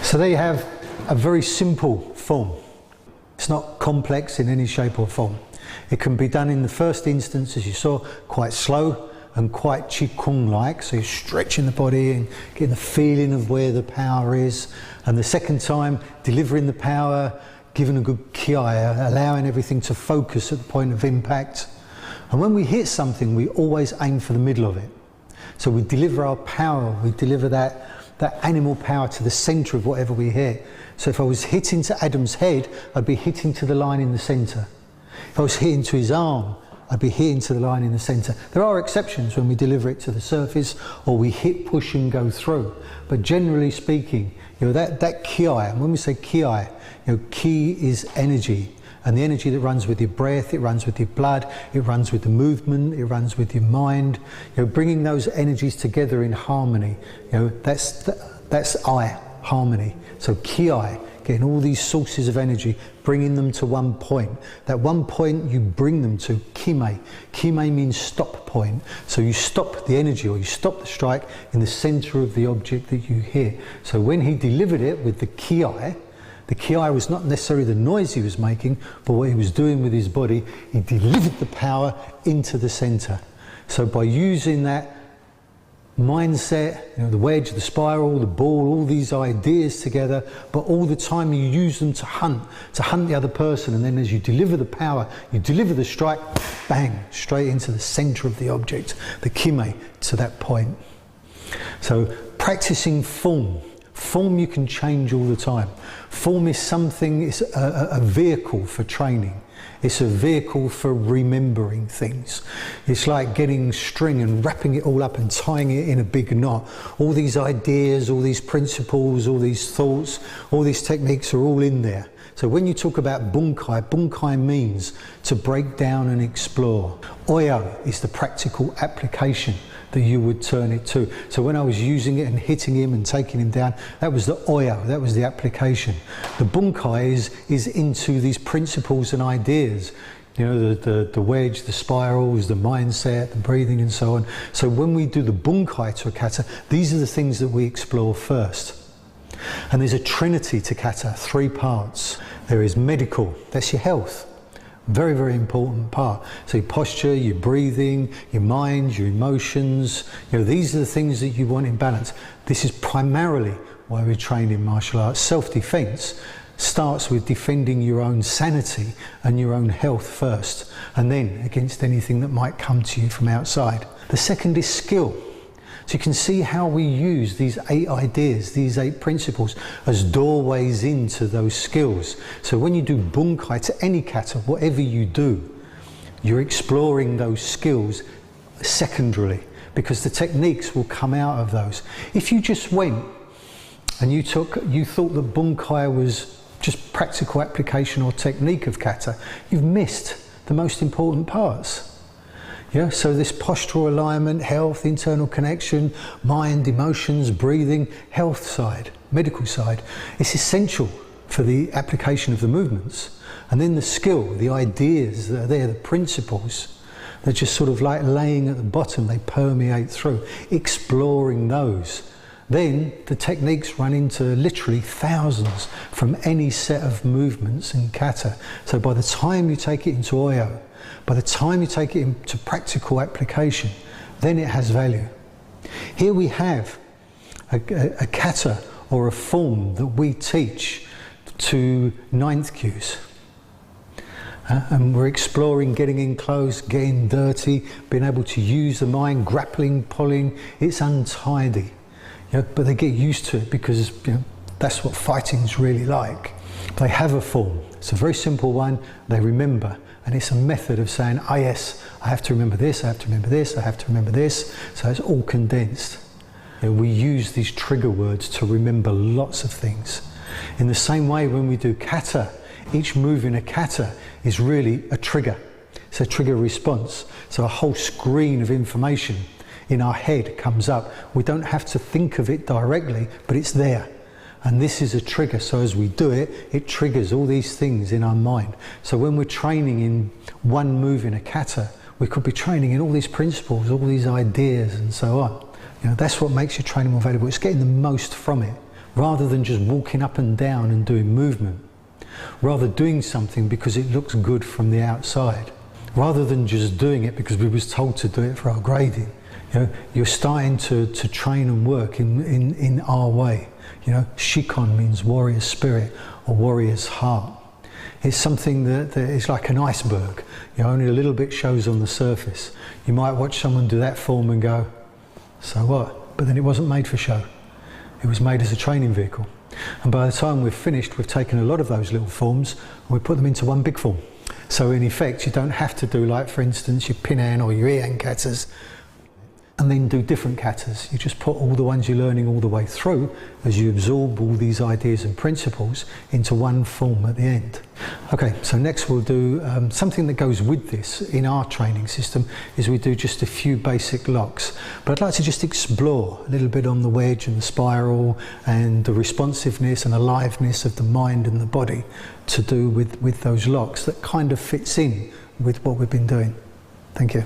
So there you have a very simple form. It's not complex in any shape or form. It can be done in the first instance, as you saw, quite slow and quite Qigong-like, so you're stretching the body and getting the feeling of where the power is. And the second time, delivering the power, giving a good Kiai, allowing everything to focus at the point of impact. And when we hit something, we always aim for the middle of it. So we deliver our power, we deliver that animal power to the centre of whatever we hit. So if I was hitting to Adam's head, I'd be hitting to the line in the centre. If I was hitting to his arm, I'd be hitting to the line in the centre. There are exceptions when we deliver it to the surface or we hit, push and go through. But generally speaking, that Kiai, and when we say Kiai, Ki is energy. And the energy that runs with your breath, it runs with your blood, it runs with the movement, it runs with your mind. Bringing those energies together in harmony. That's I, harmony. So Kiai, getting all these sources of energy, bringing them to one point. That one point you bring them to Kime. Kime means stop point. So you stop the energy or you stop the strike in the centre of the object that you hit. So when he delivered it with the Kiai was not necessarily the noise he was making, but what he was doing with his body, he delivered the power into the centre. So by using that mindset, the wedge, the spiral, the ball, all these ideas together, but all the time you use them to hunt the other person, and then as you deliver the power, you deliver the strike, bang, straight into the centre of the object, the kime, to that point. So practicing form. Form you can change all the time. Form is something, it's a vehicle for training. It's a vehicle for remembering things. It's like getting string and wrapping it all up and tying it in a big knot. All these ideas, all these principles, all these thoughts, all these techniques are all in there. So when you talk about bunkai means to break down and explore. Oyo is the practical application that you would turn it to. So when I was using it and hitting him and taking him down, that was the oyo, that was the application. The bunkai is into these principles and ideas. The wedge, the spirals, the mindset, the breathing and so on. So when we do the bunkai to a kata, these are the things that we explore first. And there's a trinity to kata, 3 parts. There is medical, that's your health. Very, very important part. So your posture, your breathing, your mind, your emotions, these are the things that you want in balance. This is primarily why we train in martial arts. Self-defense starts with defending your own sanity and your own health first, and then against anything that might come to you from outside. The second is skill. So you can see how we use these 8 ideas, these 8 principles as doorways into those skills. So when you do bunkai to any kata, whatever you do, you're exploring those skills secondarily, because the techniques will come out of those. If you just went and you thought that bunkai was just practical application or technique of kata, you've missed the most important parts. So this postural alignment, health, internal connection, mind, emotions, breathing, health side, medical side, it's essential for the application of the movements. And then the skill, the ideas that are there, the principles, they're just sort of like laying at the bottom, they permeate through, exploring those. Then the techniques run into literally thousands from any set of movements in kata. So by the time you take it into oyo, by the time you take it into practical application, then it has value. Here we have a kata or a form that we teach to 9th cues. And we're exploring getting in close, getting dirty, being able to use the mind, grappling, pulling. It's untidy, but they get used to it because that's what fighting's really like. They have a form. It's a very simple one. They remember. And it's a method of saying, yes, I have to remember this, I have to remember this, I have to remember this. So it's all condensed. We use these trigger words to remember lots of things. In the same way, when we do kata, each move in a kata is really a trigger. It's a trigger response. So a whole screen of information in our head comes up. We don't have to think of it directly, but it's there. And this is a trigger, so as we do it, it triggers all these things in our mind. So when we're training in one move in a kata, we could be training in all these principles, all these ideas and so on. That's what makes your training more valuable. It's getting the most from it. rather than just walking up and down and doing movement, rather doing something because it looks good from the outside, rather than just doing it because we was told to do it for our grading. You know, you're starting to train and work in our way. You know, Shikon means warrior spirit or warrior's heart. It's something that is like an iceberg. You know, only a little bit shows on the surface. You might watch someone do that form and go, so what? But then it wasn't made for show. It was made as a training vehicle. And by the time we've finished, we've taken a lot of those little forms and we put them into one big form. So in effect, you don't have to do, like for instance, your Pinan or your Ian katas and then do different katas. You just put all the ones you're learning all the way through as you absorb all these ideas and principles into one form at the end. Okay, so next we'll do something that goes with this in our training system is we do just a few basic locks. But I'd like to just explore a little bit on the wedge and the spiral and the responsiveness and aliveness of the mind and the body to do with those locks that kind of fits in with what we've been doing. Thank you.